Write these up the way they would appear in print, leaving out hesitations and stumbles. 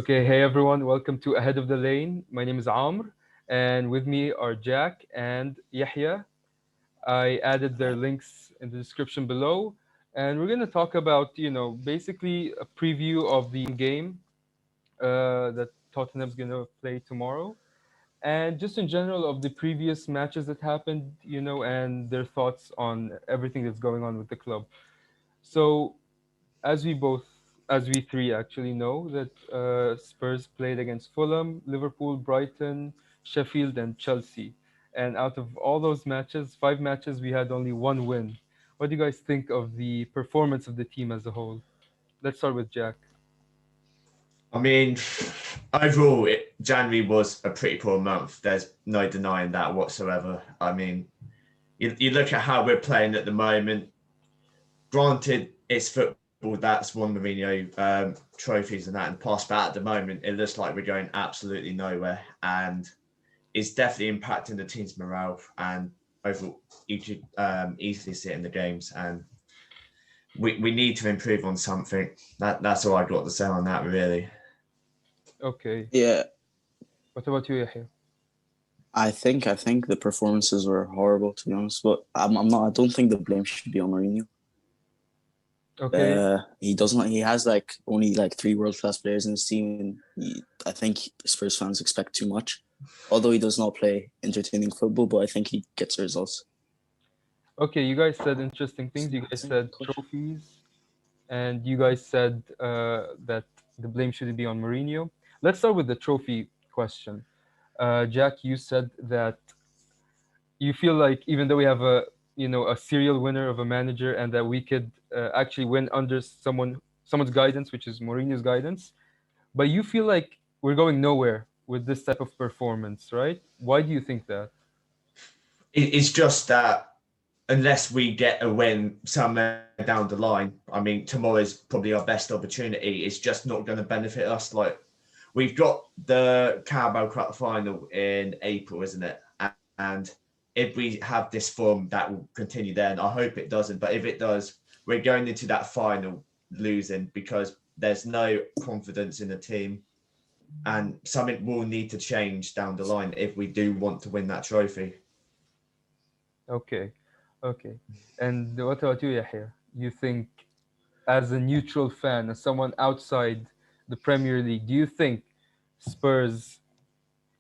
Okay, hey everyone, welcome to Ahead of the Lane. My name is Amr, and with me are Jack and Yehia. I added their links in the description below, and we're gonna talk about, basically a preview of the game that Tottenham's gonna play tomorrow, and just in general of the previous matches that happened, and their thoughts on everything that's going on with the club. So as we both, as we three actually know, that Spurs played against Fulham, Liverpool, Brighton, Sheffield, and Chelsea. And out of all those matches, 5 matches, we had only one win. What do you guys think of the performance of the team as a whole? Let's start with Jack. I mean, overall, January was a pretty poor month. There's no denying that whatsoever. I mean, you look at how we're playing at the moment. Granted, it's football. That's won Mourinho trophies and that in the past, but at the moment, it looks like we're going absolutely nowhere, and it's definitely impacting the team's morale. And overall, you could easily see it in the games, and we need to improve on something. That's all I got to say on that, really. Okay. Yeah, What about you, Yahya? I think the performances were horrible, to be honest. But I'm not. I don't think the blame should be on Mourinho. Okay. He doesn't. He has only three world class players in his team, and I think Spurs fans expect too much. Although he does not play entertaining football, but I think he gets results. Okay, you guys said interesting things. You guys said trophies, and you guys said that the blame shouldn't be on Mourinho. Let's start with the trophy question. Jack, you said that you feel like even though we have a serial winner of a manager and that we could actually win under someone's guidance, which is Mourinho's guidance, but you feel like we're going nowhere with this type of performance, right? Why do you think that? It's just that unless we get a win somewhere down the line, I mean, tomorrow's probably our best opportunity. It's just not going to benefit us. Like, we've got the Carabao Cup final in April, isn't it? And if we have this form, that will continue then. I hope it doesn't. But if it does, we're going into that final losing because there's no confidence in the team. And something will need to change down the line if we do want to win that trophy. Okay, okay. And what about you, Yahya? You think, as a neutral fan, as someone outside the Premier League, do you think Spurs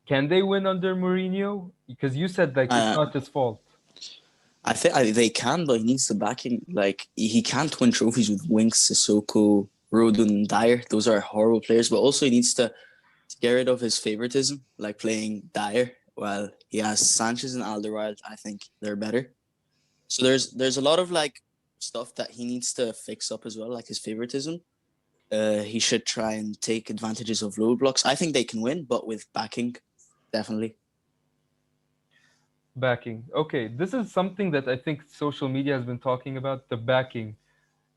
can they win under Mourinho? Because you said like it's Uh, not his fault. I think they can, but he needs the backing. Like he can't win trophies with Winks, Sissoko, Rodon, and Dyer. Those are horrible players. But also he needs to get rid of his favoritism, like playing Dyer. While he has Sanchez and Alderweireld, I think they're better. So there's a lot of stuff that he needs to fix up as well, like his favoritism. He should try and take advantages of low blocks. I think they can win, but with backing, definitely. Backing. Okay, this is something that I think social media has been talking about, the backing,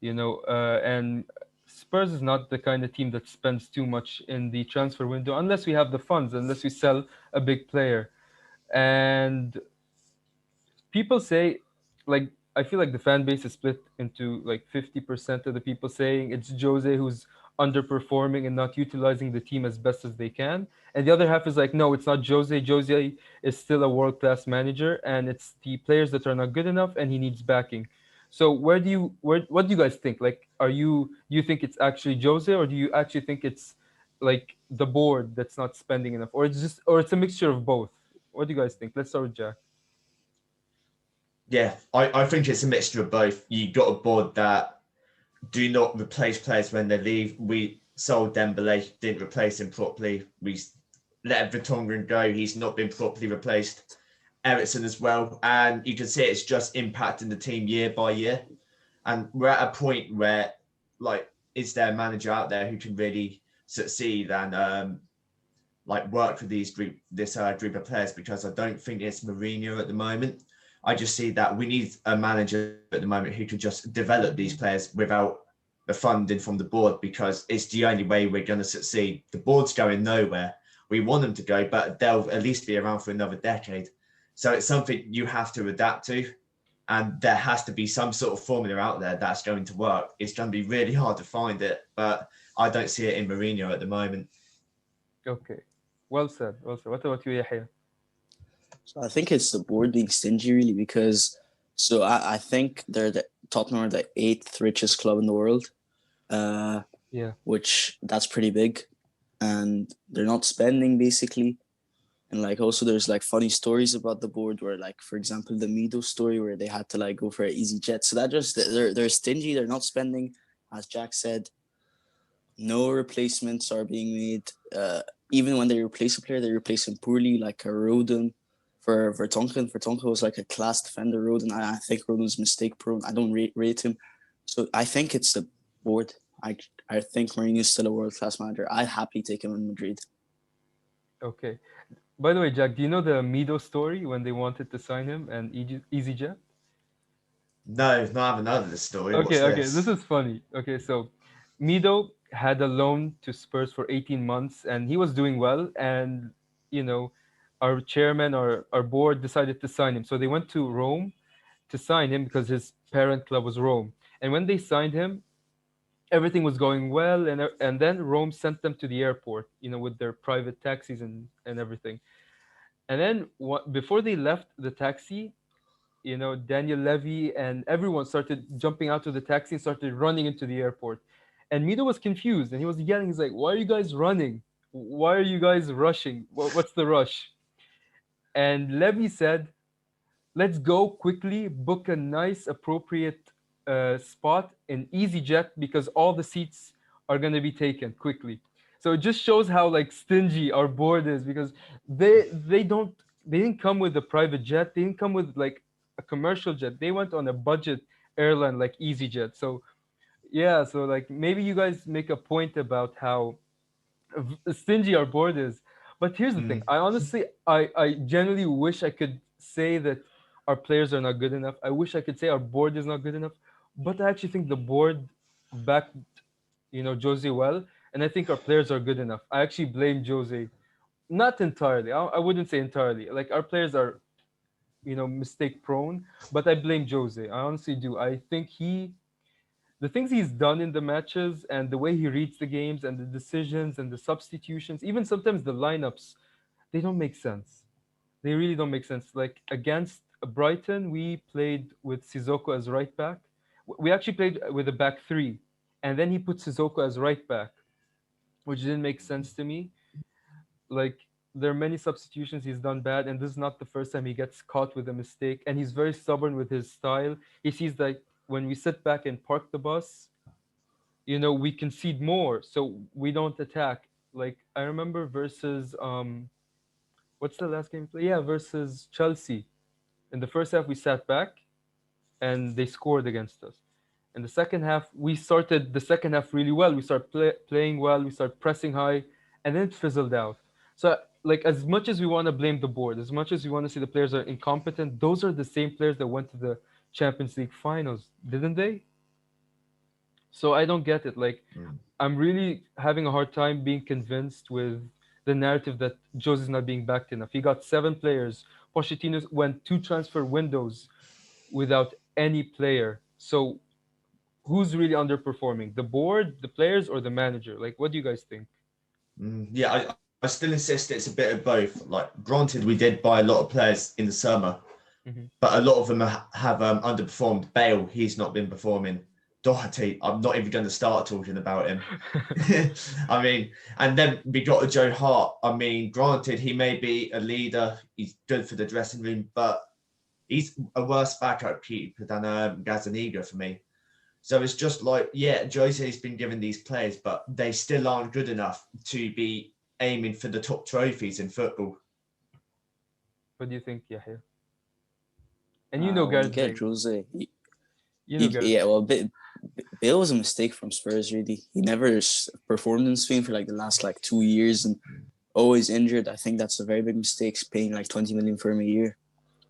and Spurs is not the kind of team that spends too much in the transfer window unless we have the funds, unless we sell a big player. And people say, like, I feel like the fan base is split into like 50% of the people saying it's Jose who's underperforming and not utilizing the team as best as they can, and the other half is like, no, it's not Jose. Jose is still a world class manager, and it's the players that are not good enough, and he needs backing. So what do you guys think? Like, do you think it's actually Jose, or do you actually think it's like the board that's not spending enough, or it's a mixture of both? What do you guys think? Let's start with Jack. Yeah, I think it's a mixture of both. You got a board that do not replace players when they leave. We sold Dembele, didn't replace him properly. We let Vertonghen go. He's not been properly replaced. Ericsson as well. And you can see it's just impacting the team year by year. And we're at a point where, like, is there a manager out there who can really succeed and work with this group of players? Because I don't think it's Mourinho at the moment. I just see that we need a manager at the moment who can just develop these players without the funding from the board, because it's the only way we're going to succeed. The board's going nowhere. We want them to go, but they'll at least be around for another decade. So it's something you have to adapt to. And there has to be some sort of formula out there that's going to work. It's going to be really hard to find it, but I don't see it in Mourinho at the moment. Okay. Well said. Well said. What about you, Yahya? So I think it's the board being stingy really because I think Tottenham are the eighth richest club in the world, uh, Yeah. which that's pretty big, and they're not spending basically. And like also there's like funny stories about the board where like for example the Mido story where they had to like go for an easy jet. So that just they're stingy, they're not spending, as Jack said. No replacements are being made. Even when they replace a player, they replace him poorly, like a Rodon for Vertonghen. Vertonghen was like a class defender. Rodon, I think Rodon's mistake prone. I don't rate him. So I think it's the board. I think Mourinho's still a world class manager. I'd happily take him in Madrid. Okay. By the way, Jack, do you know the Mido story when they wanted to sign him and EasyJet? No, no, I haven't heard of this story. What's Okay. This this? is funny. Okay, so Mido had a loan to Spurs for 18 months and he was doing well. And, you know, our chairman, our board decided to sign him. So they went to Rome to sign him because his parent club was Rome. And when they signed him, everything was going well. And then Rome sent them to the airport, with their private taxis and everything. And then before they left the taxi, Daniel Levy and everyone started jumping out of the taxi and started running into the airport. And Mido was confused and he was yelling, he's like, "Why are you guys running? Why are you guys rushing? What's the rush?" And Levy said, "Let's go quickly, book a nice, appropriate spot in EasyJet because all the seats are going to be taken quickly." So it just shows how like stingy our board is because they didn't come with a private jet. They didn't come with like a commercial jet. They went on a budget airline like EasyJet. So yeah, so like maybe you guys make a point about how stingy our board is. But here's the thing. Mm, I genuinely wish I could say that our players are not good enough. I wish I could say our board is not good enough. But I actually think the board backed, Jose well, and I think our players are good enough. I actually blame Jose, not entirely. I wouldn't say entirely. Like our players are, mistake prone, but I blame Jose. I honestly do. I think the things he's done in the matches and the way he reads the games and the decisions and the substitutions, even sometimes the lineups, they don't make sense. They really don't make sense. Like against Brighton, we played with Sissoko as right back. We actually played with a back three, and then he put Sissoko as right back, which didn't make sense to me. Like there are many substitutions he's done bad, and this is not the first time he gets caught with a mistake. And he's very stubborn with his style. He sees that when we sit back and park the bus, we concede more, so we don't attack. Like I remember versus what's the last game we played? Yeah, versus Chelsea. In the first half, we sat back, and they scored against us. In the second half, we started the second half really well. We started playing well. We started pressing high, and then it fizzled out. So, like, as much as we want to blame the board, as much as we want to say the players are incompetent, those are the same players that went to the Champions League finals, didn't they? So I don't get it. Like, mm. I'm really having a hard time being convinced with the narrative that Jose is not being backed enough. He got seven players. Pochettino went two transfer windows without any player. So who's really underperforming? The board, the players, or the manager? Like, what do you guys think? Yeah, I still insist it's a bit of both. Like, granted, we did buy a lot of players in the summer, Hmm. but a lot of them have underperformed. Bale, he's not been performing. Doherty, I'm not even going to start talking about him. I mean, and then we got a Joe Hart. I mean, granted, he may be a leader. He's good for the dressing room, but he's a worse backup keeper than Gazaniga for me. So it's just like, yeah, Jose's been given these players, but they still aren't good enough to be aiming for the top trophies in football. What do you think, Yahya? And When you Gareth get Bale. Jose, You know Gareth yeah, Bale. well, Bale was a mistake from Spurs. Really, he never performed in Spain for like the last like 2 years, and always injured. I think that's a very big mistake. Paying like 20 million for him a year,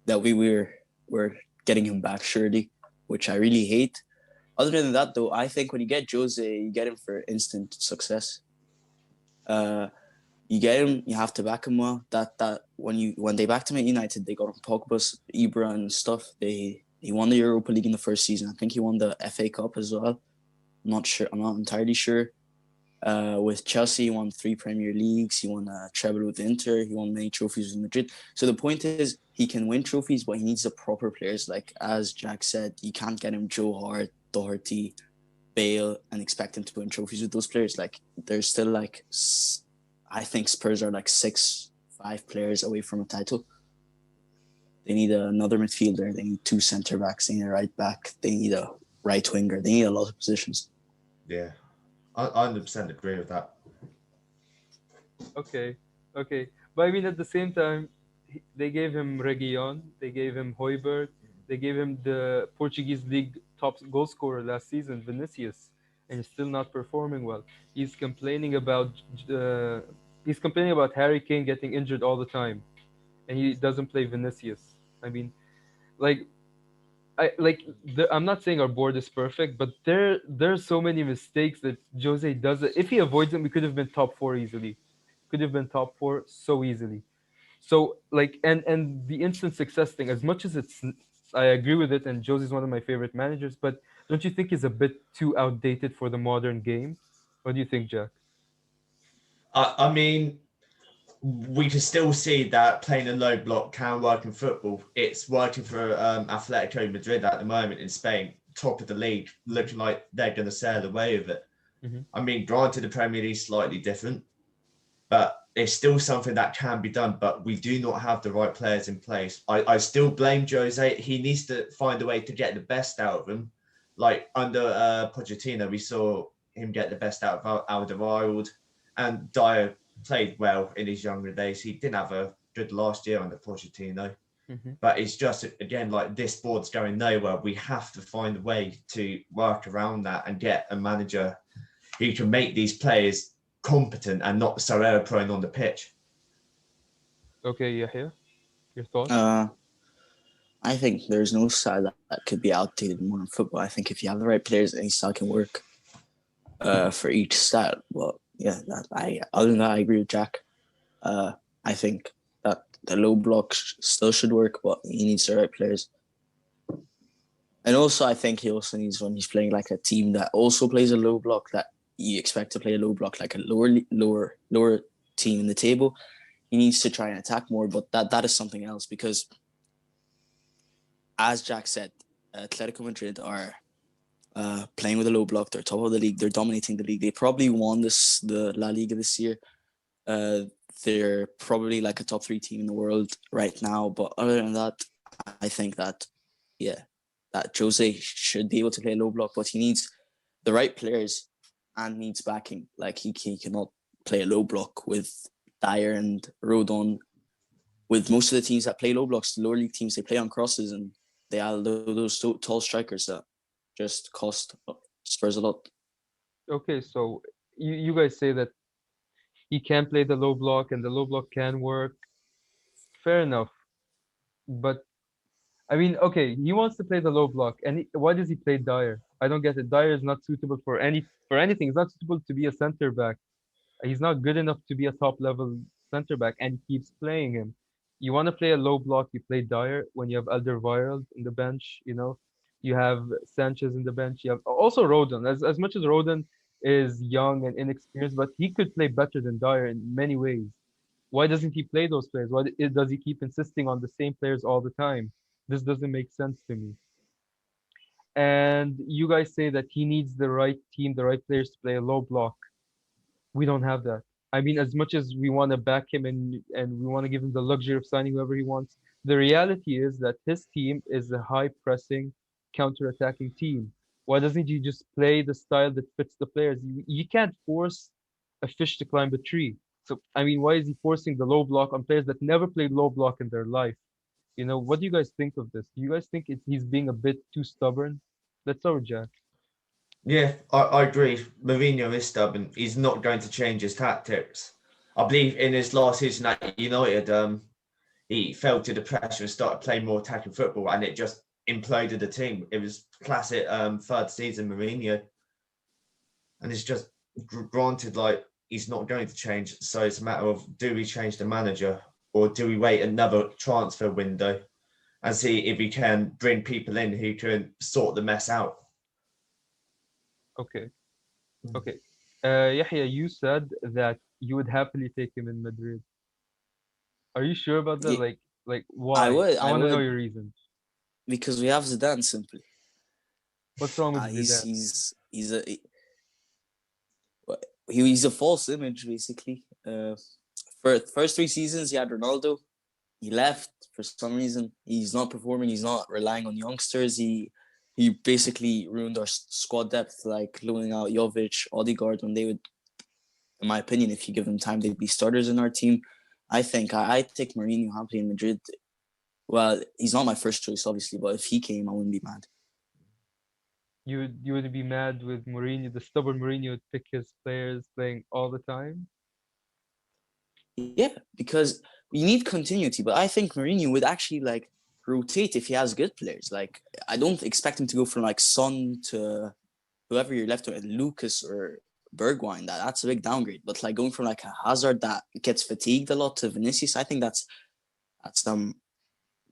that we're getting him back surely, which I really hate. Other than that, though, I think when you get Jose, you get him for instant success. Uh, you get him, you have to back him well. That when they backed him at United, they got him Pogba's, Ibra, and stuff. He won the Europa League in the first season. I think he won the FA Cup as well. I'm not sure. I'm not entirely sure. With Chelsea, he won 3 Premier Leagues. He won a treble with Inter. He won many trophies with Madrid. So the point is, he can win trophies, but he needs the proper players. Like as Jack said, you can't get him Joe Hart, Doherty, Bale, and expect him to win trophies with those players. Like there's still like, I think Spurs are like 5 players away from a title. They need another midfielder. They need 2 centre backs. They need a right back. They need a right winger. They need a lot of positions. Yeah, I 100% agree with that. Okay, okay. But I mean, at the same time, they gave him Reguilon, they gave him Højbjerg, they gave him the Portuguese league top goal scorer last season, Vinicius, and he's still not performing well. He's complaining about uh, he's complaining about Harry Kane getting injured all the time, and he doesn't play Vinicius. I mean, like I'm not saying our board is perfect, but there's so many mistakes that Jose does. If he avoids them, we could have been top 4 easily. Could have been top 4 so easily. So like and the instant success thing, as much as I agree with it, and Jose's one of my favorite managers, but don't you think he's a bit too outdated for the modern game? What do you think, Jack? I mean, we can still see that playing a low block can work in football. It's working for Atletico Madrid at the moment in Spain, top of the league, looking like they're going to sail away with it. Mm-hmm. I mean, granted, the Premier League is slightly different, but it's still something that can be done. But we do not have the right players in place. I still blame Jose. He needs to find a way to get the best out of them. Like under Pochettino, we saw him get the best out of Alderweireld, and Dyer played well in his younger days. He didn't have a good last year under Pochettino. Mm-hmm. But it's just, again, like this board's going nowhere. We have to find a way to work around that and get a manager who can make these players competent and not so error prone on the pitch. Okay, Yahya, your thoughts? I think there's no style that could be outdated in modern football. I think if you have the right players, any style can work for each style. Well, yeah, other than that, I agree with Jack. I think that the low block still should work, but he needs the right players. And also, I think he also needs, when he's playing like a team that also plays a low block, that you expect to play a low block, like a lower team in the table, he needs to try and attack more. But that is something else, because as Jack said, Atletico Madrid are playing with a low block. They're top of the league. They're dominating the league. They probably won the La Liga this year. They're probably like a top 3 team in the world right now. But other than that, I think that, yeah, that Jose should be able to play a low block, but he needs the right players and needs backing. Like he cannot play a low block with Dyer and Rodon. With most of the teams that play low blocks, the lower league teams, they play on crosses, and they are those tall strikers that just cost Spurs a lot. Okay, so you guys say that he can play the low block and the low block can work. Fair enough. But I mean, okay, he wants to play the low block, and why does he play Dyer? I don't get it. Dyer is not suitable for anything. He's not suitable to be a center back. He's not good enough to be a top level center back, and he keeps playing him. You want to play a low block, you play Dyer when you have Alderweireld in the bench. You have Sanchez in the bench. You have also Rodon. As much as Rodon is young and inexperienced, but he could play better than Dyer in many ways. Why doesn't he play those players? Why does he keep insisting on the same players all the time? This doesn't make sense to me. And you guys say that he needs the right team, the right players to play a low block. We don't have that. I mean, as much as we want to back him and we want to give him the luxury of signing whoever he wants, the reality is that his team is a high pressing, counter-attacking team. Why doesn't he just play the style that fits the players? You can't force a fish to climb a tree. So, I mean, why is he forcing the low block on players that never played low block in their life? What do you guys think of this? Do you guys think he's being a bit too stubborn? Let's start with Jack. Yeah, I agree. Mourinho is stubborn. He's not going to change his tactics. I believe in his last season at United, he fell to the pressure and started playing more attacking football, and it just imploded the team. It was classic third season Mourinho. And it's just granted, like, he's not going to change. So it's a matter of, do we change the manager, or do we wait another transfer window and see if we can bring people in who can sort the mess out? Okay. Okay. Yahya, you said that you would happily take him in Madrid. Are you sure about that? Yeah, Like I why? would, I I want to know would, your reason. because we have Zidane simply. What's wrong with He's Zidane? he's a he's a false image basically. For first 3 seasons, he had Ronaldo. He left for some reason. He's not performing. He's not relying on youngsters. He basically ruined our squad depth, like loaning out Jovic, Odegaard when they would, in my opinion, if you give them time, they'd be starters in our team. I think I take Mourinho happily in Madrid. Well, he's not my first choice, obviously, but if he came, I wouldn't be mad. You would be mad with Mourinho, the stubborn Mourinho would pick his players playing all the time. Yeah, because we need continuity. But I think Mourinho would actually like rotate if he has good players. Like I don't expect him to go from like Son to whoever you're left with, Lucas or Bergwijn. That's a big downgrade. But like going from like a Hazard that gets fatigued a lot to Vinicius, I think that's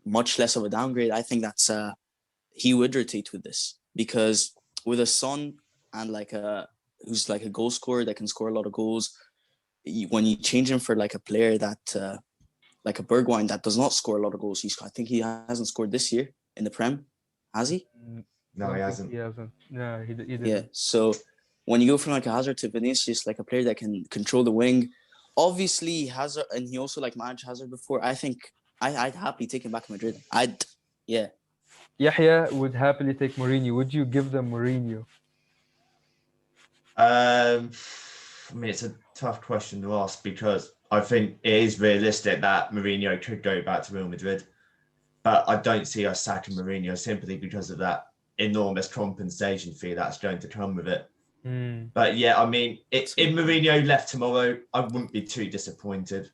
much less of a downgrade. I think that's he would rotate with this because with a Son and like a who's like a goal scorer that can score a lot of goals, when you change him for like a player that like a Bergwijn that does not score a lot of goals, I think he hasn't scored this year in the Prem, has he? Mm, No, he don't think hasn't. he hasn't. No, he Yeah. didn't. So when you go from like a Hazard to Vinicius, like a player that can control the wing, obviously Hazard, and he also like managed Hazard before. I think I'd happily take him back to Madrid. Yeah. Yahya would happily take Mourinho. Would you give them Mourinho? I mean, it's a tough question to ask because I think it is realistic that Mourinho could go back to Real Madrid, but I don't see us sacking Mourinho simply because of that enormous compensation fee that's going to come with it. Hmm. But yeah, I mean, That's if good. Mourinho left tomorrow, I wouldn't be too disappointed.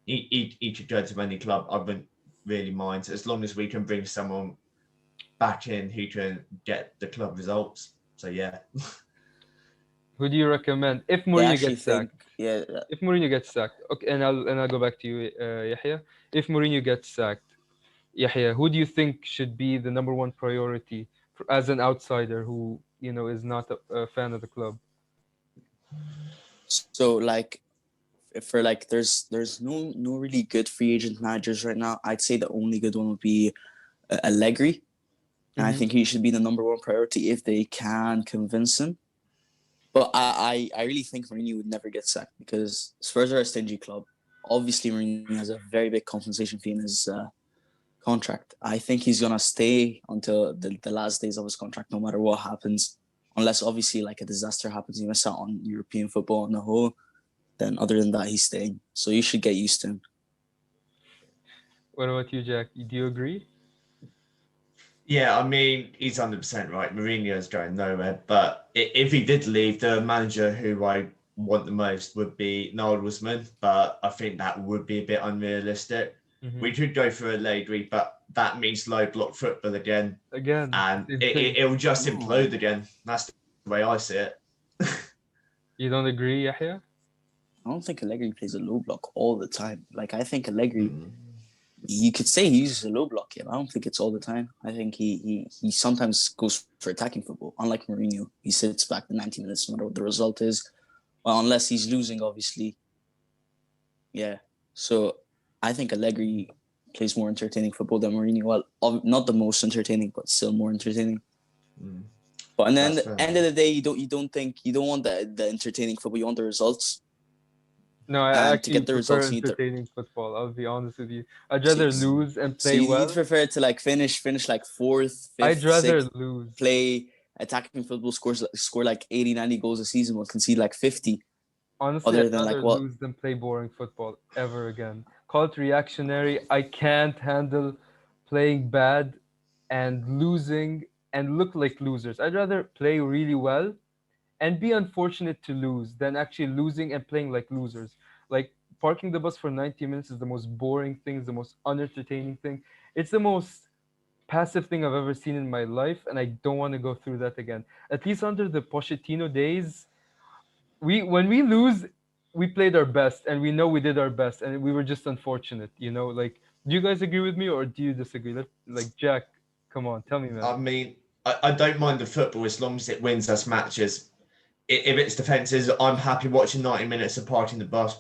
He could go to any club. I wouldn't really mind as long as we can bring someone back in who can get the club results. So yeah. Who do you recommend if I Mourinho actually gets think, sacked? yeah, If Mourinho gets sacked, okay, and I'll go back to you, Yahya. If Mourinho gets sacked, Yahya, who do you think should be the number one priority as an outsider who is not a fan of the club? so like for like there's no really good free agent managers right now. I'd say the only good one would be Allegri, and I Hmm. think he should be the number one priority if they can convince him. But I really think Mourinho would never get sacked because Spurs are a stingy club. Obviously, Mourinho has a very big compensation fee in his contract. I think he's gonna stay until the last days of his contract, no matter what happens. Unless obviously like a disaster happens, you miss out on European football on the whole. Then other than that, he's staying. So you should get used to him. What about you, Jack? Do you agree? Yeah, I mean, he's 100% right. Mourinho's going nowhere. But if he did leave, the manager who I want the most would be Nagelsmann. But I think that would be a bit unrealistic. Hmm. We could go for Allegri, but that means low block football again. Again, And same thing. it will just No, implode again. That's the way I see it. You don't agree, Yahya? I don't think Allegri plays a low block all the time. Like I think Allegri, Mm. you could say he uses a low block, yeah, but I don't think it's all the time. I think he sometimes goes for attacking football. Unlike Mourinho, he sits back the 90 minutes no matter what the result is. Well, unless he's losing, obviously. Yeah. So I think Allegri plays more entertaining football than Mourinho. Well, not the most entertaining, but still more entertaining. Mm. But and then That's at fair the end of enough. the day, you don't want the entertaining football. You want the results, No, I and to actually get the prefer results, you need to. entertaining football. I'll be honest with you. I'd So, rather lose and so play you'd well. prefer to like finish like fourth, I'd fifth, rather sixth, lose. play attacking football, score like 80, 90 goals a season, will concede like 50. Honestly, Other I'd than rather like what? lose than play boring football ever again. Call it reactionary. I can't handle playing bad and losing and look like losers. I'd rather play really well and be unfortunate to lose than actually losing and playing like losers. Like parking the bus for 90 minutes is the most boring thing, is the most unentertaining thing. It's the most passive thing I've ever seen in my life, and I don't want to go through that again. At least under the Pochettino days, we when we lose, we played our best and we know we did our best and we were just unfortunate, like, do you guys agree with me or do you disagree? Like, Jack, come on, tell me, man. I mean, I don't mind the football as long as it wins us matches. if it's defenses, I'm happy watching 90 minutes of parking the bus.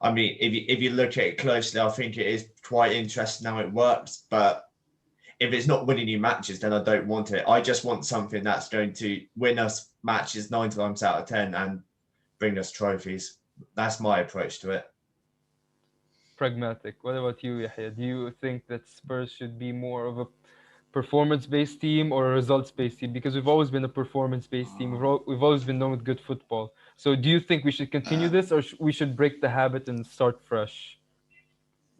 I mean, if you look at it closely, I think it is quite interesting how it works. But if it's not winning you matches, then I don't want it. I just want something that's going to win us matches 9 times out of 10 and bring us trophies. That's my approach to it. Pragmatic. What about you, Yahya? Do you think that Spurs should be more of a performance-based team or a results-based team? Because we've always been a performance-based team. We've always been known with good football. So do you think we should continue this, or we should break the habit and start fresh?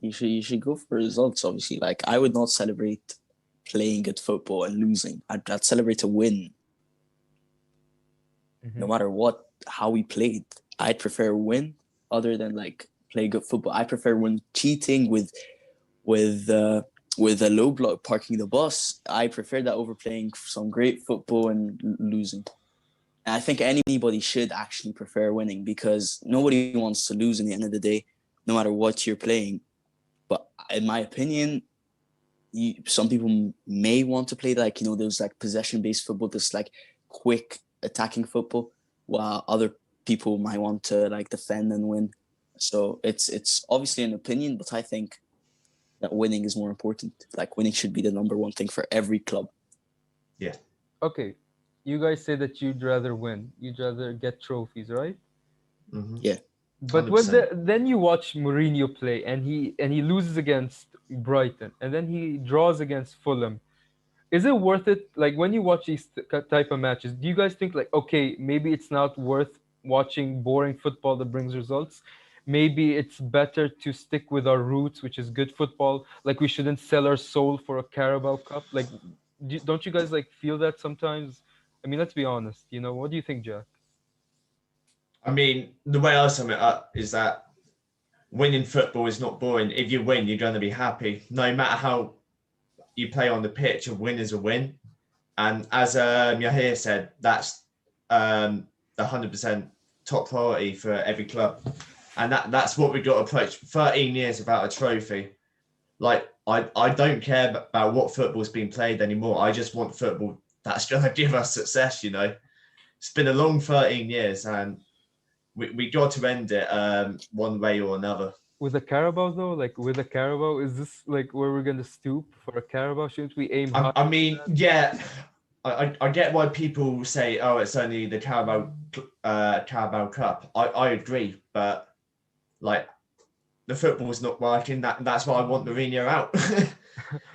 You should go for results. Obviously, like I would not celebrate playing good football and losing. I'd celebrate a win, no matter what how we played. I'd prefer win other than like play good football. I prefer when cheating with with a low block parking the bus. I prefer that over playing some great football and losing. And I think anybody should actually prefer winning because nobody wants to lose in the end of the day, no matter what you're playing. But in my opinion, some people may want to play like, those like possession-based football, this like quick attacking football, while other people might want to like defend and win. So it's obviously an opinion, but I think that winning is more important. Like winning should be the number one thing for every club. Yeah. Okay, you guys say that you'd rather win. You'd rather get trophies, right? Mm-hmm. Yeah. But then you watch Mourinho play, and he loses against Brighton, and then he draws against Fulham. Is it worth it? Like when you watch these type of matches, do you guys think like, okay, maybe it's not worth watching boring football that brings results? Maybe it's better to stick with our roots, which is good football. Like we shouldn't sell our soul for a Carabao Cup. Like, don't you guys like feel that sometimes? I mean, let's be honest. What do you think, Jack? I mean, the way I sum it up is that winning football is not boring. If you win, you're going to be happy. No matter how you play on the pitch, a win is a win. And as Yahia said, that's the 100% top priority for every club. And that's what we've got to approach. 13 years without a trophy. Like, I don't care about what football's been played anymore. I just want football that's going to give us success, It's been a long 13 years and we got to end it one way or another. With a Carabao though, like with a Carabao, is this like where we're gonna stoop for a Carabao? Shouldn't we aim high? I mean, yeah, I get why people say, oh, it's only the Carabao Cup. I agree, but like the football's not working. That's why I want Mourinho out.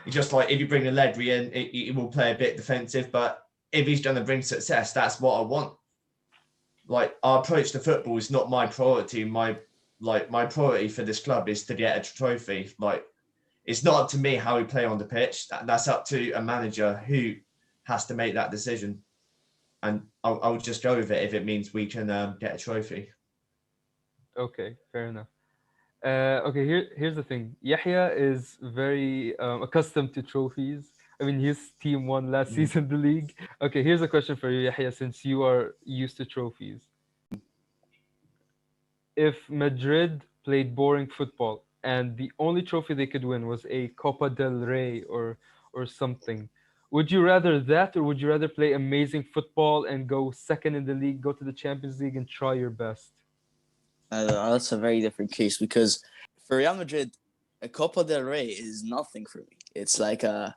It's just like if you bring Allegri in, he will play a bit defensive, but if he's going to bring success, that's what I want. Like our approach to football is not my priority. My priority for this club is to get a trophy. Like it's not up to me how we play on the pitch. That's up to a manager who has to make that decision. And I'll just go with it if it means we can get a trophy. Okay, fair enough. Okay, here's the thing. Yahya is very accustomed to trophies. I mean, his team won last season the league. Okay, here's a question for you, Yahya, since you are used to trophies. If Madrid played boring football and the only trophy they could win was a Copa del Rey or something, would you rather that or would you rather play amazing football and go second in the league, go to the Champions League and try your best? That's a very different case because for Real Madrid, a Copa del Rey is nothing for me. It's like for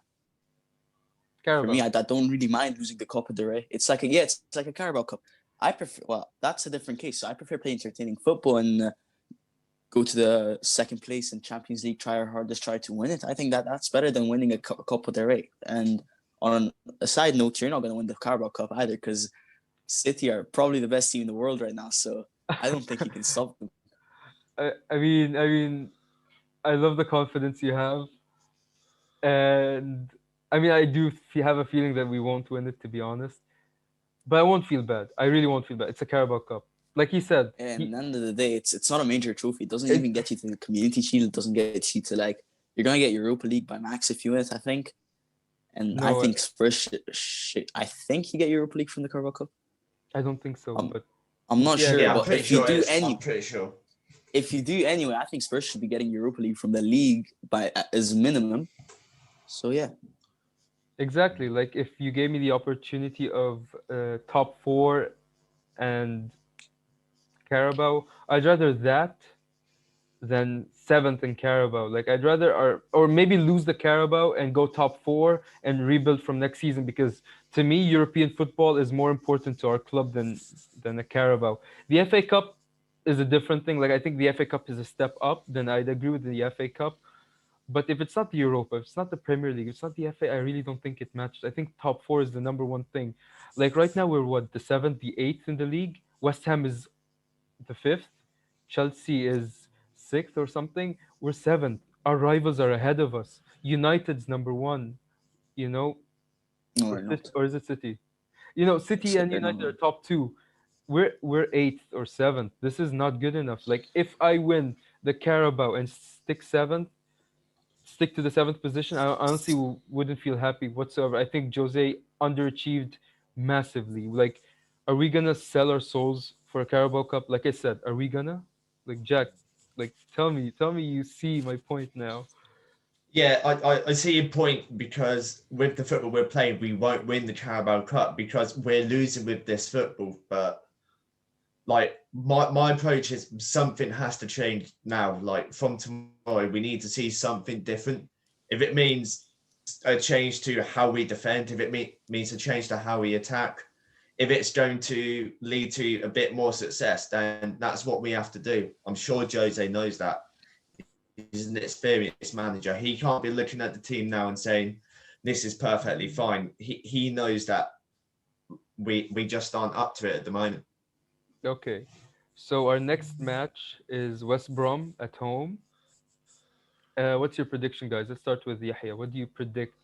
Carabao. me, I don't really mind losing the Copa del Rey. It's like it's like a Carabao Cup. I prefer. Well, that's a different case. So I prefer playing entertaining football and go to the second place in Champions League, try our hardest, try to win it. I think that's better than winning a Copa del Rey. And on a side note, you're not going to win the Carabao Cup either because City are probably the best team in the world right now. So I don't think you can stop them. I mean, I love the confidence you have, and I mean, I do have a feeling that we won't win it, to be honest. But I won't feel bad. I really won't feel bad. It's a Carabao Cup, like he said. And at the end of the day, it's not a major trophy. It doesn't even get you to the Community Shield. It doesn't get you to like you're gonna get Europa League by max if you win it, I think. And No, I think Spurs I think you get Europa League from the Carabao Cup. I don't think so, but I'm not sure. Yeah, I'm but pretty if you sure do I'm pretty sure. if you do anyway, I think Spurs should be getting Europa League from the league by as minimum. So yeah. exactly. Like if you gave me the opportunity of top four and Carabao. I'd rather that than seventh in Carabao. Like I'd rather or maybe lose the Carabao and go top four and rebuild from next season, because to me European football is more important to our club than a Carabao. The FA Cup is a different thing. Like I think the FA Cup is a step up. Then I'd agree with the FA Cup. But if it's not the Europa, if it's not the Premier League, if it's not the FA, I really don't think it matches. I think top four is the number one thing. Like right now we're what, the seventh, the eighth in the league. West Ham is the fifth. Chelsea is sixth or something. We're seventh. Our rivals are ahead of us. United's number one. You know, No, they're not. Or is it City? You know, City and They're not. United are top two. We're eighth or seventh. This is not good enough. Like if I win the Carabao and stick to the seventh position, I honestly wouldn't feel happy whatsoever. I think Jose underachieved massively. Like, are we gonna sell our souls for a Carabao Cup? Like I said, are we gonna? Like Jack, like tell me you see my point now. Yeah, I see your point, because with the football we're playing, we won't win the Carabao Cup because we're losing with this football. But like my approach is something has to change now. Like from tomorrow, we need to see something different. If it means a change to how we defend, if it means a change to how we attack, if it's going to lead to a bit more success, then that's what we have to do. I'm sure Jose knows that. He's an experienced manager. He can't be looking at the team now and saying, this is perfectly fine. He knows that we just aren't up to it at the moment. Okay, so our next match is West Brom at home. What's your prediction, guys? Let's start with Yahya. What do you predict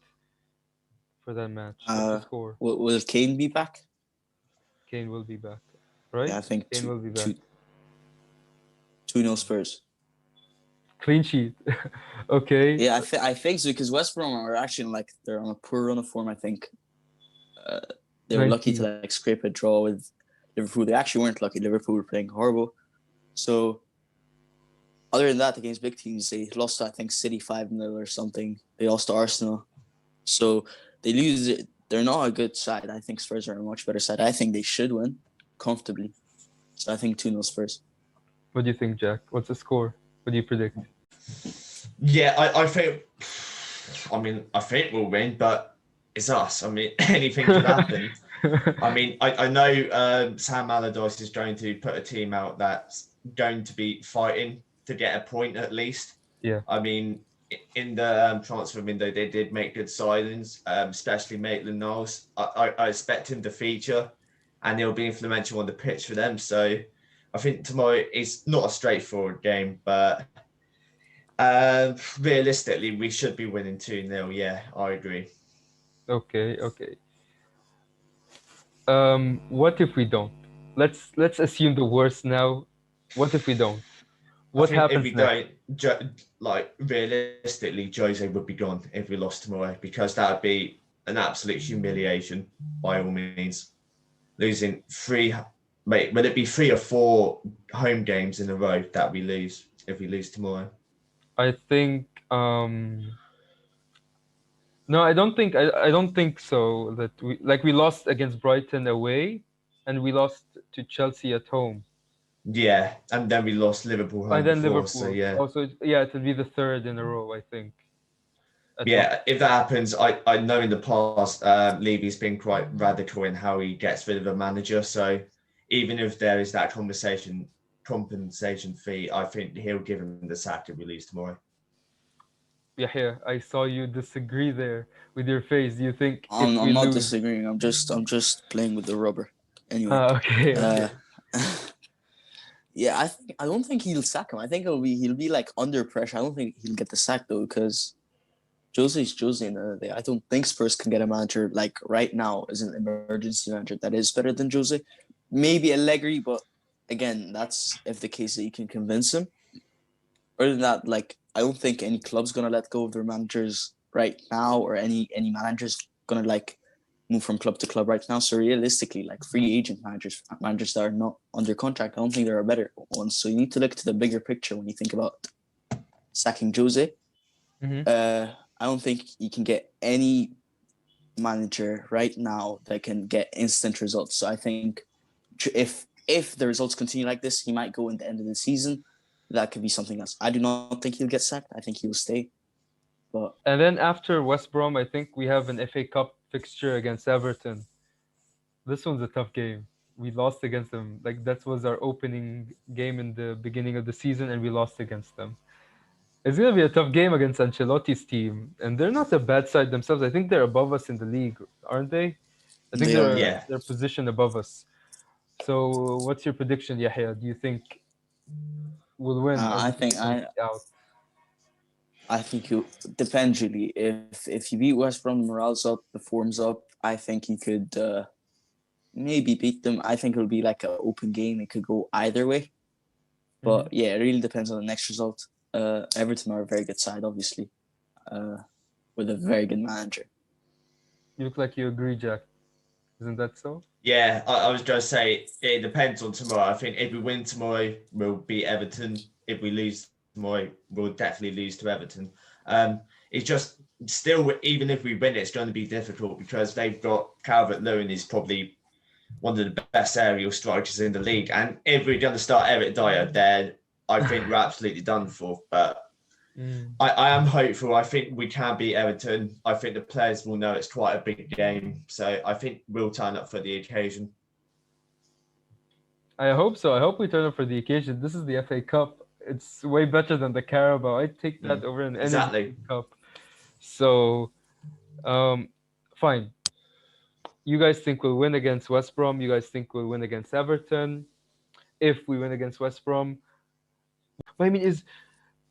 for that match? What's the score? Will Kane be back? Kane will be back, right? Yeah, I think Kane will be back. 2-0 Spurs. Clean sheet. Okay. Yeah, I think so, because West Brom are actually they're on a poor run of form. I think they were lucky to scrape a draw with Liverpool. They actually weren't lucky. Liverpool were playing horrible. So other than that, against big teams, they lost to, I think, City 5-0 or something. They lost to Arsenal. So they lose it. They're not a good side. I think Spurs are a much better side. I think they should win comfortably. So I think 2-0 Spurs. What do you think, Jack? What's the score? What do you predict? Yeah, I think we'll win, but it's us. I mean, anything could happen. I mean, I know Sam Allardyce is going to put a team out that's going to be fighting to get a point at least. Yeah. I mean, in the transfer window, they did make good signings, especially Maitland-Niles. I expect him to feature, and he'll be influential on the pitch for them. So I think tomorrow is not a straightforward game, but realistically, we should be winning 2-0. Yeah, I agree. Okay. What if we don't? Let's assume the worst now. What if we don't? What happens if we next? don't, realistically, Jose would be gone if we lost tomorrow, because that would be an absolute humiliation by all means. Losing three, mate, will it be 3 or 4 home games in a row that we lose if we lose tomorrow? I think no, I don't think so. That we lost against Brighton away, and we lost to Chelsea at home. Yeah, and then we lost Liverpool home And then before, Liverpool. so yeah. Also, yeah, it'll be the third in a row, I think. Yeah, if that happens, I know in the past, Levy's been quite radical in how he gets rid of a manager. So even if there is that compensation fee, I think he'll give him the sack if we lose tomorrow. Yeah, I saw you disagree there with your face. Do you think I'm if we not lose? disagreeing. I'm just playing with the rubber. Anyway. Okay. Yeah, I don't think he'll sack him. I think he'll be under pressure. I don't think he'll get the sack though, because Jose's Jose. I don't think Spurs can get a manager like right now as an emergency manager that is better than Jose. Maybe Allegri, but again, that's if the case that you can convince him. Other than that, I don't think any club's gonna let go of their managers right now, or any managers gonna move from club to club right now. So realistically, free agent managers that are not under contract, I don't think there are better ones. So you need to look to the bigger picture when you think about sacking Jose. Mm-hmm. I don't think you can get any manager right now that can get instant results. So I think if the results continue like this, he might go in the end of the season. That could be something else. I do not think he'll get sacked. I think he will stay. But And then after West Brom, I think we have an FA Cup fixture against Everton. This one's a tough game. We lost against them. Like that was our opening game in the beginning of the season, and we lost against them. It's gonna be a tough game against Ancelotti's team, and they're not a bad side themselves. I think they're above us in the league, aren't they? I think they are. Yeah. they're positioned above us. So, what's your prediction, Yahya? Do you think we'll win, or do I you think think it's gonna be out? I think you depends really. If you beat West Brom, the morale's up, the form's up. I think you could maybe beat them. I think it'll be like an open game. It could go either way. Mhm. But yeah, it really depends on the next result. Everton are a very good side, obviously, with a very good manager. You look like you agree, Jack. Isn't that so? Yeah, I was just say it depends on tomorrow. I think if we win tomorrow, we'll beat Everton. If we lose tomorrow, we'll definitely lose to Everton. It's just still, even if we win, it's going to be difficult because they've got Calvert-Lewin is probably one of the best aerial strikers in the league. And if we're going to start Eric Dyer, then I think we're absolutely done for. But I am hopeful. I think we can beat Everton. I think the players will know it's quite a big game. So I think we'll turn up for the occasion. I hope so. I hope we turn up for the occasion. This is the FA Cup. It's way better than the Carabao. I'd take that over an Energy Exactly. Cup. So, um, fine. You guys think we'll win against West Brom? You guys think we'll win against Everton? If we win against West Brom, but I mean,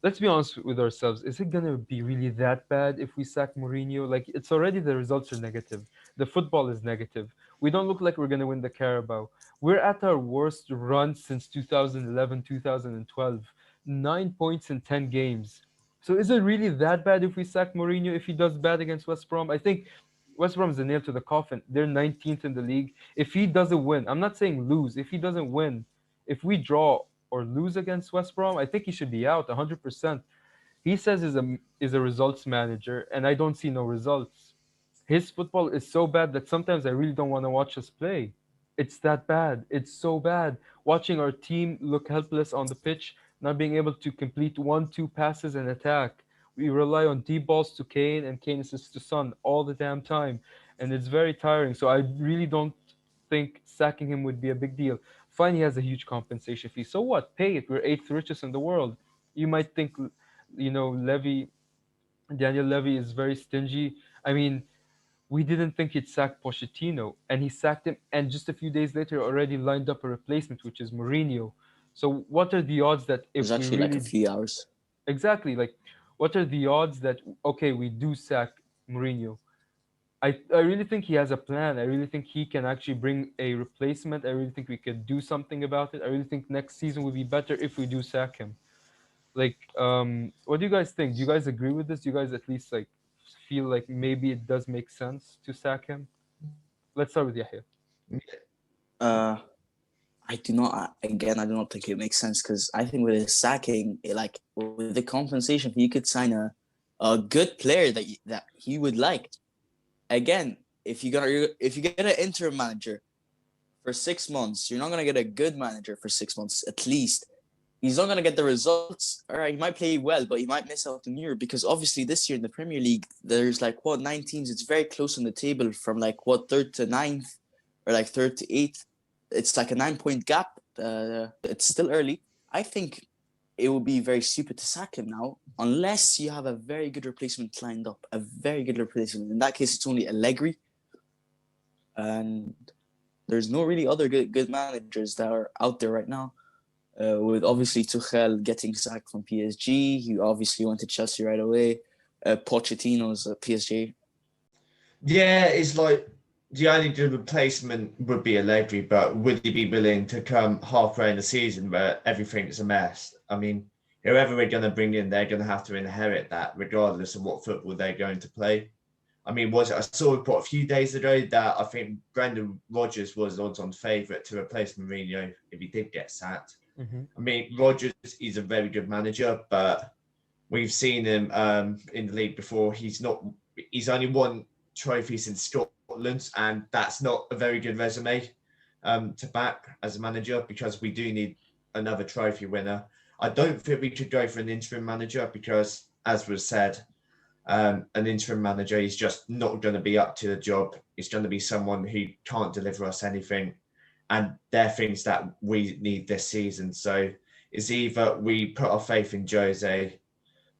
let's be honest with ourselves. Is it gonna be really that bad if we sack Mourinho? Like, it's already the results are negative. The football is negative. We don't look like we're gonna win the Carabao. We're at our worst run since 2011, 2012. 9 points in 10 games. So is it really that bad if we sack Mourinho if he does bad against West Brom? I think West Brom is a nail to the coffin. They're 19th in the league. If he doesn't win, I'm not saying lose. If he doesn't win, if we draw or lose against West Brom, I think he should be out 100%. He says is a results manager, and I don't see no results. His football is so bad that sometimes I really don't want to watch us play. It's that bad. It's so bad. Watching our team look helpless on the pitch, not being able to complete 1-2 passes and attack. We rely on deep balls to Kane and Kane assists to Son all the damn time, and it's very tiring. So I really don't think sacking him would be a big deal. Fine, he has a huge compensation fee. So what? Pay it. We're eighth richest in the world. You might think, Daniel Levy is very stingy. I mean, we didn't think he'd sack Pochettino, and he sacked him. And just a few days later, already lined up a replacement, which is Mourinho. So what are the odds that It was if we actually like a really few hours. exactly like, what are the odds that okay we do sack Mourinho? I really think he has a plan. I really think he can actually bring a replacement. I really think we could do something about it. I really think next season will be better if we do sack him. Like, what do you guys think? Do you guys agree with this? Do you guys at least like feel like maybe it does make sense to sack him? Let's start with Yahya. Uh, I do not. Again, I do not think it makes sense because I think with his sacking, like with the compensation, he could sign a good player that he would like. Again, if you get an interim manager for 6 months, you're not gonna get a good manager for 6 months at least. He's not gonna get the results. All right, he might play well, but he might miss out in Europe because obviously this year in the Premier League, there's like 9 teams. It's very close on the table from like third to ninth or like third to eighth. It's like a 9 point gap. It's still early. I think it would be very stupid to sack him now unless you have a very good replacement lined up. A very good replacement. In that case, it's only Allegri. And there's no really other good managers that are out there right now. With obviously Tuchel getting sacked from PSG. He obviously went to Chelsea right away. Pochettino's PSG. Yeah, it's like the only good replacement would be Allegri, but would he be willing to come halfway in the season where everything's a mess? I mean, whoever we're going to bring in, they're going to have to inherit that regardless of what football they're going to play. I mean, I saw quite a few days ago that I think Brendan Rodgers was odds-on favourite to replace Mourinho if he did get sacked. Mm-hmm. I mean, Rodgers is a very good manager, but we've seen him in the league before. He's only won trophies in Scotland, and that's not a very good resume. to back as a manager because we do need another trophy winner. I don't think we should go for an interim manager because, as was said, an interim manager is just not going to be up to the job. It's going to be someone who can't deliver us anything. And they're things that we need this season. So it's either we put our faith in Jose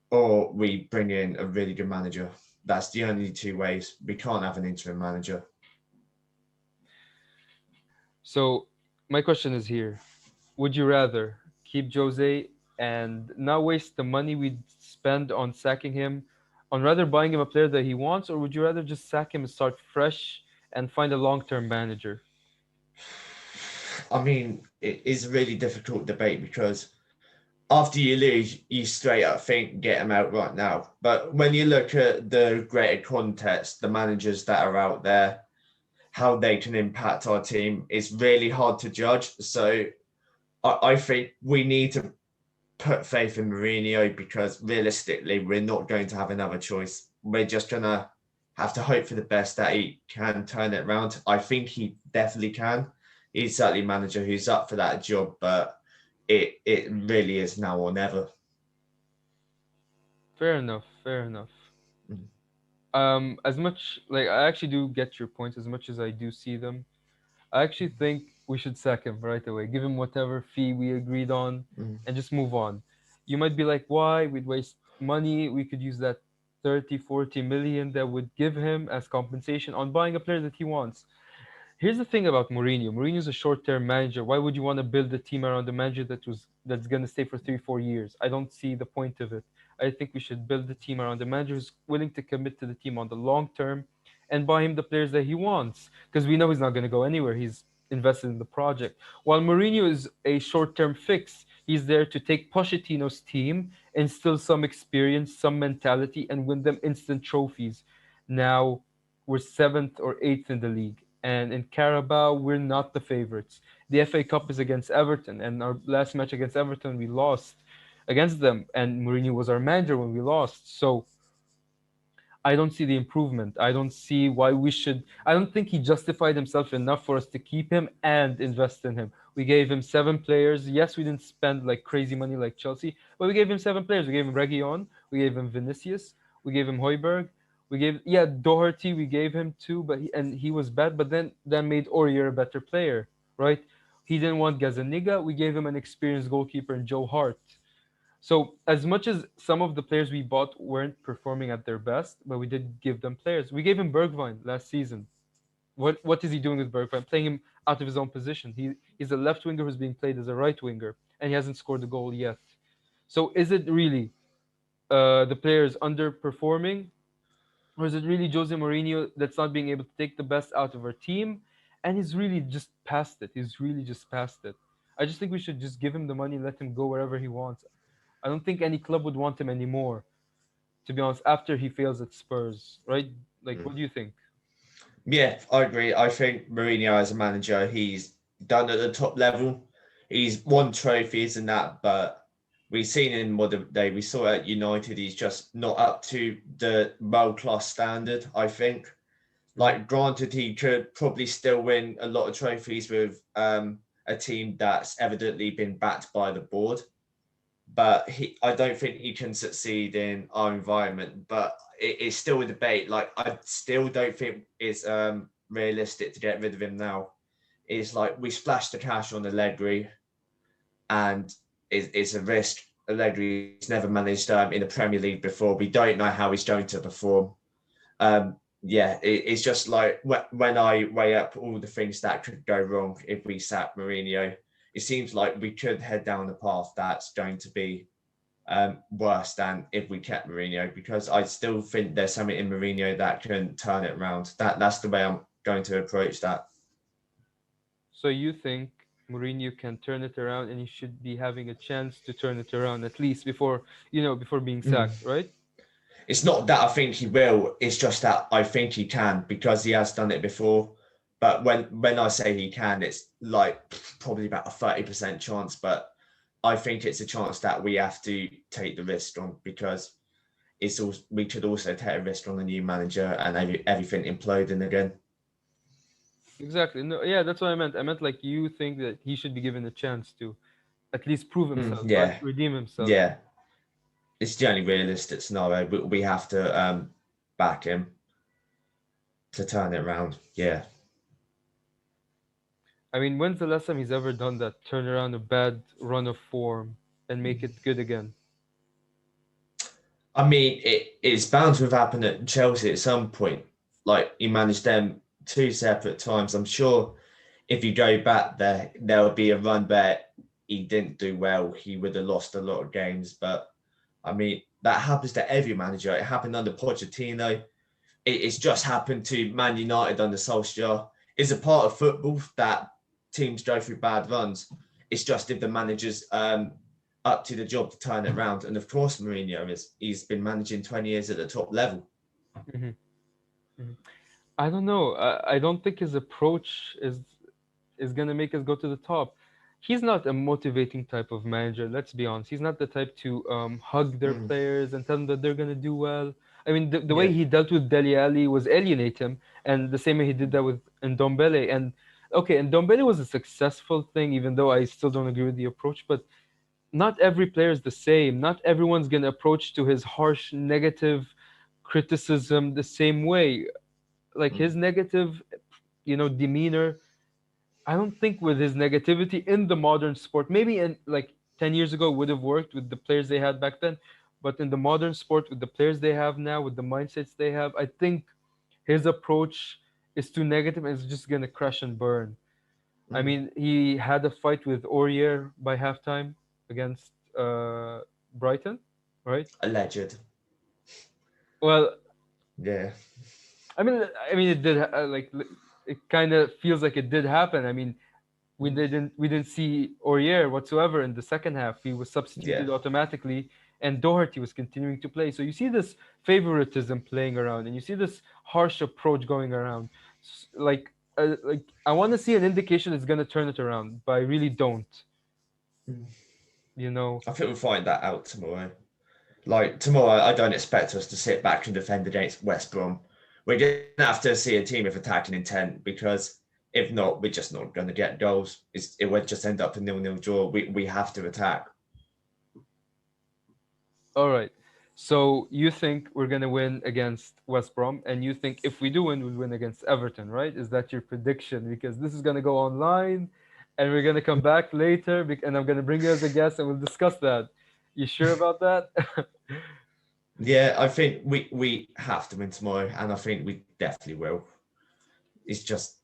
or we bring in a really good manager. That's the only two ways. We can't have an interim manager. So my question is here: would you rather keep Jose and not waste the money we'd spend on sacking him, on rather buying him a player that he wants, or would you rather just sack him and start fresh and find a long-term manager? I mean, it is a really difficult debate because after you lose, you straight up think get them out right now. But when you look at the greater context, the managers that are out there, how they can impact our team, it's really hard to judge. So I think we need to put faith in Mourinho because realistically, we're not going to have another choice. We're just going to have to hope for the best that he can turn it around. I think he definitely can. He's certainly a manager who's up for that job, but it really is now or never. Fair enough. Fair enough. Mhm. As much like I actually do get your points as much as I do see them. I actually think we should sack him right away. Give him whatever fee we agreed on Mhm. and just move on. You might be like, why? We'd waste money. We could use that 30, 40 million that would give him as compensation on buying a player that he wants. Here's the thing about Mourinho. Mourinho's a short-term manager. Why would you want to build a team around a manager that's gonna stay for 3, 4 years? I don't see the point of it. I think we should build a team around a manager who's willing to commit to the team on the long term and buy him the players that he wants. Because we know he's not gonna go anywhere. He's invested in the project. While Mourinho is a short-term fix, he's there to take Pochettino's team, instill some experience, some mentality, and win them instant trophies. Now we're seventh or eighth in the league. And in Carabao, we're not the favorites. The FA Cup is against Everton, and our last match against Everton, we lost against them, and Mourinho was our manager when we lost. So I don't see the improvement. I don't see why we should. I don't think he justified himself enough for us to keep him and invest in him. We gave him 7 players. Yes, we didn't spend like crazy money like Chelsea, but we gave him 7 players. We gave him Reguilon, we gave him Vinicius, we gave him Hoiberg, we gave Doherty. We gave him two, but he was bad. But then that made Aurier a better player, right? He didn't want Gazaniga. We gave him an experienced goalkeeper in Joe Hart. So as much as some of the players we bought weren't performing at their best, but we did give them players. We gave him Bergwijn last season. What is he doing with Bergwijn? Playing him out of his own position. He's a left winger who's being played as a right winger, and he hasn't scored a goal yet. So is it really the players underperforming, or is it really Jose Mourinho that's not being able to take the best out of our team? And he's really just past it. He's really just past it. I just think we should just give him the money, let him go wherever he wants. I don't think any club would want him anymore, to be honest, after he fails at Spurs, right? Like, what do you think? Yeah, I agree. I think Mourinho as a manager, he's done at the top level. He's won trophies and that, but we've seen in modern day, we saw at United, he's just not up to the world class standard, I think. Like, granted, he could probably still win a lot of trophies with a team that's evidently been backed by the board, but I don't think he can succeed in our environment. But it's still a debate. Like, I still don't think it's realistic to get rid of him now. It's like we splashed the cash on Allegri, and it's a risk. Allegri's never managed in the Premier League before. We don't know how he's going to perform. Yeah, it's just like when I weigh up all the things that could go wrong if we sack Mourinho, it seems like we could head down the path that's going to be worse than if we kept Mourinho, because I still think there's something in Mourinho that can turn it around. That's the way I'm going to approach that. So you think Mourinho can turn it around, and he should be having a chance to turn it around at least before being Mm. sacked, right? It's not that I think he will. It's just that I think he can because he has done it before. But when I say he can, it's like probably about a 30% chance. But I think it's a chance that we have to take the risk on because it's also, we could also take a risk on the new manager and everything imploding again. Exactly. No, yeah, that's what I meant. I meant like you think that he should be given a chance to at least prove himself, right? Yeah, Redeem himself. yeah. It's the only realistic scenario. We have to back him to turn it around. Yeah. I mean, when's the last time he's ever done that? Turn around a bad run of form and make it good again. I mean, it's bound to have happened at Chelsea at some point. Like he managed them two separate times. I'm sure if you go back there, there'll be a run where he didn't do well. He would have lost a lot of games. But I mean, that happens to every manager. It happened under Pochettino. It's just happened to Man United under Solskjaer. It's a part of football that teams go through bad runs. It's just if the manager's up to the job to turn it around. And of course, Mourinho he's been managing 20 years at the top level. Hmm. Hmm. I don't know. I don't think his approach is gonna make us go to the top. He's not a motivating type of manager. Let's be honest. He's not the type to hug their Mm, players and tell them that they're gonna do well. I mean, the way yeah. he dealt with Deli Ali was alienate him, and the same way he did that with Ndombele. And okay, Ndombele was a successful thing, even though I still don't agree with the approach. But not every player is the same. Not everyone's gonna approach to his harsh, negative criticism the same way. Like Mm, his negative, demeanor, I don't think with his negativity in the modern sport, maybe in like 10 years ago would have worked with the players they had back then, but in the modern sport with the players they have now, with the mindsets they have, I think his approach is too negative and it's just going to crash and burn. I mm. mean, he had a fight with Aurier by halftime against Brighton, right? Alleged. Well, Yeah. I mean, it did it kind of feels like it did happen. I mean, we didn't see Aurier whatsoever in the second half. He was Yeah. substituted automatically, and Doherty was continuing to play. So you see this favoritism playing around, and you see this harsh approach going around. Like I want to see an indication it's gonna turn it around, but I really don't. Mm. You know. I think we'll find that out tomorrow. Like tomorrow, I don't expect us to sit back and defend against West Brom. We're going to have to see a team with attacking intent because if not, we're just not going to get goals. It would just end up a 0-0 draw. We have to attack. All right. So you think we're gonna win against West Brom, and you think if we do win, we'll win against Everton, right? Is that your prediction? Because this is gonna go online, and we're gonna come back later, and I'm gonna bring you as a guest, and we'll discuss that. You sure about that? Yeah, I think we have to win tomorrow, and I think we definitely will. It's just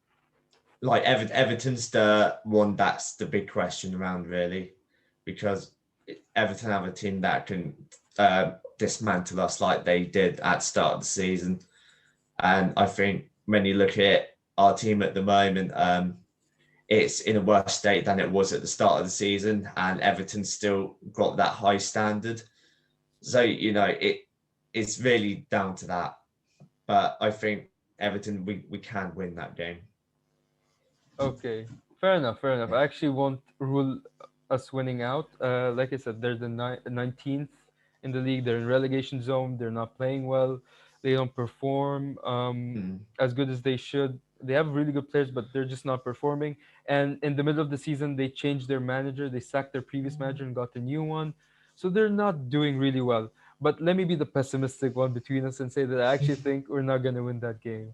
like Everton's the one that's the big question around really, because Everton have a team that can dismantle us like they did at the start of the season, and I think when you look at our team at the moment, it's in a worse state than it was at the start of the season, and Everton's still got that high standard. So it's really down to that. But I think Everton we can win that game. Okay, fair enough, fair enough. I actually won't rule us winning out. Like I said, they're the 19th in the league. They're in relegation zone. They're not playing well. They don't perform Mm. as good as they should. They have really good players, but they're just not performing. And in the middle of the season, they changed their manager. They sacked their previous manager and got a new one. So they're not doing really well. But let me be the pessimistic one between us and say that I actually think we're not going to win that game.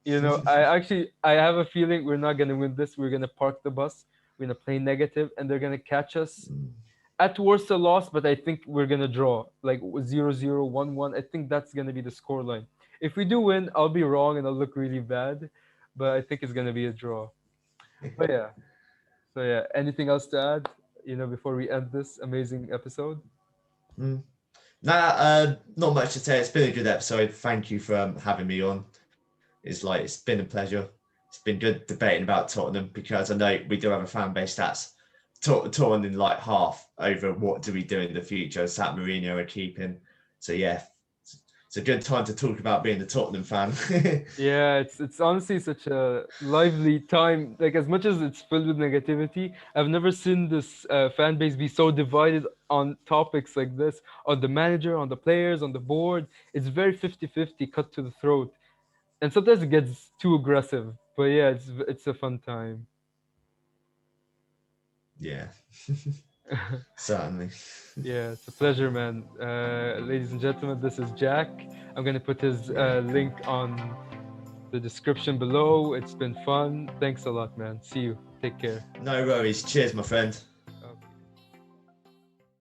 I have a feeling we're not gonna win this. We're gonna park the bus. We're gonna play negative, and they're gonna catch us. At worst, a loss, but I think we're gonna draw like 0-0, 1-1. I think that's gonna be the scoreline. If we do win, I'll be wrong and I'll look really bad, but I think it's gonna be a draw. But yeah, so yeah. Anything else to add? Before we end this amazing episode. Mm. Not much to say. It's been a good episode. Thank you for having me on. It's been a pleasure. It's been good debating about Tottenham because I know we do have a fan base that's torn in like half over what do we do in the future. Is that Mourinho are keeping? So yeah, it's a good time to talk about being a Tottenham fan. Yeah, it's honestly such a lively time. Like as much as it's filled with negativity, I've never seen this fan base be so divided on topics like this, on the manager, on the players, on the board. It's very 50-50, cut to the throat. And sometimes it gets too aggressive. But yeah, it's a fun time. Yeah, certainly. Yeah, it's a pleasure, man. Ladies and gentlemen, this is Jack. I'm gonna put his Yeah. link on the description below. It's been fun. Thanks a lot, man. See you. Take care. No worries. Cheers, my friend.